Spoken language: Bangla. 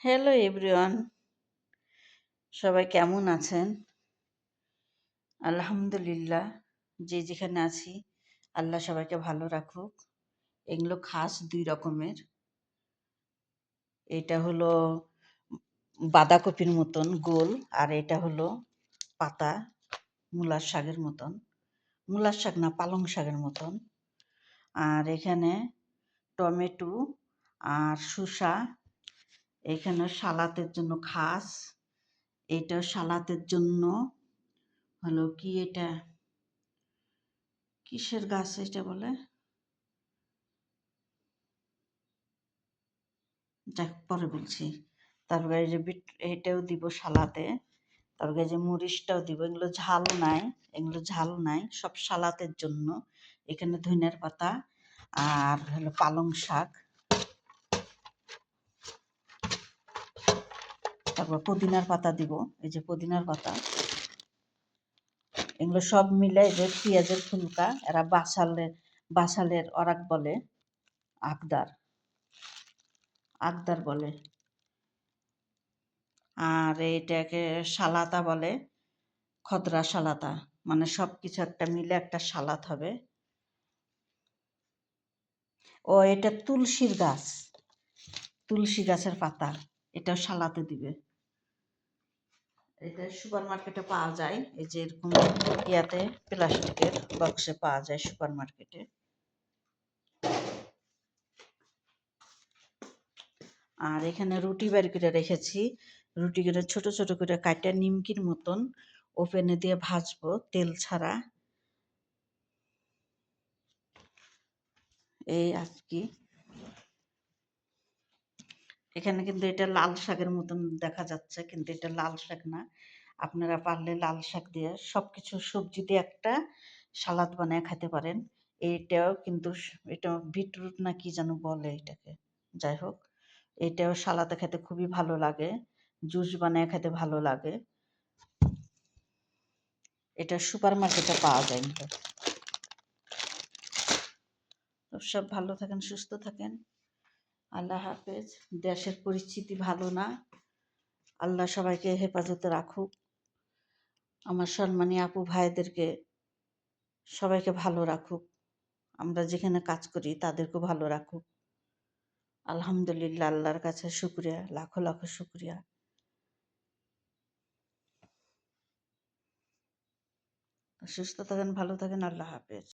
হ্যালো এভরিওয়ান, সবাই কেমন আছেন? আলহামদুলিল্লাহ, যে যেখানে আছি আল্লাহ সবাইকে ভালো রাখুক। এগুলো খাস ২ রকমের। এটা হলো বাঁধাকপির মতন গোল, আর এটা হলো পাতা মূলার শাকের মতন। মূলার শাক না, পালং শাকের মতন। আর এখানে টমেটো আর শসা, এখানে সালাতের জন্য খাস, এটা সালাতের জন্য হলো কি, এটা কিসের গাছ এটা বলে, যাক পরে বলছি। তারপরে এই যে এটাও দিব সালাতে, তারপরে এই যে মরিচটাও দিব। এগুলো ঝাল নাই, সব সালাতের জন্য। এখানে ধনিয়ার পাতা আর হলো পালং শাক, তারপর পুদিনার পাতা দিব। এই যে পুদিনার পাতা, এগুলো সব মিলে এই যে পেঁয়াজের ফুলকা, এরা বাসালের অরাক বলে, আগদার বলে। আর এটাকে সালাতা বলে, খদরা সালাতা। মানে সব কিছু একটা মিলে একটা সালাদ হবে। ও এটা তুলসীর গাছ, তুলসী গাছের পাতা, এটাও সালাতে দিবে। এটা সুপার মার্কেটে পাওয়া যায়, এই যে এরকম ইয়াতে প্লাস্টিকের বক্সে পাওয়া যায় সুপার মার্কেটে। আর এখানে রুটি বের করে রেখেছি, রুটিগুলো ছোট ছোট করে কাটা নিমকির মতন ওভেনে দিয়ে ভাজবো, তেল ছাড়া। এই আর কি। এখানে কিন্তু এটা লাল শাকের মতন দেখা যাচ্ছে, কিন্তু এটা লাল শাক না। আপনারা পারলে লাল শাক দিয়ে সবকিছু সবজি দিয়ে একটা সালাদ বানায় খেতে পারেন। এটাও কিন্তু এটা বিটরুট না কি যেন বলে এটাকে, যাই হোক, এটাও সালাদে খেতে খুবই ভালো লাগে, জুস বানায় খেতে ভালো লাগে। এটা সুপার মার্কেটে পাওয়া যায় না। তো সব ভালো থাকেন, সুস্থ থাকেন, আল্লাহ হাফেজ। দেশের পরিস্থিতি ভালো না, আল্লাহ সবাইকে হেফাজতে রাখুক। আমার সম্মানী আপু ভাইদেরকে সবাইকে ভালো রাখুক, আমরা যেখানে কাজ করি তাদেরকেও ভালো রাখুক। আলহামদুলিল্লাহ, আল্লাহর কাছে শুকরিয়া, লাখো লাখো শুকরিয়া। সুস্থ থাকেন, ভালো থাকেন, আল্লাহ হাফেজ।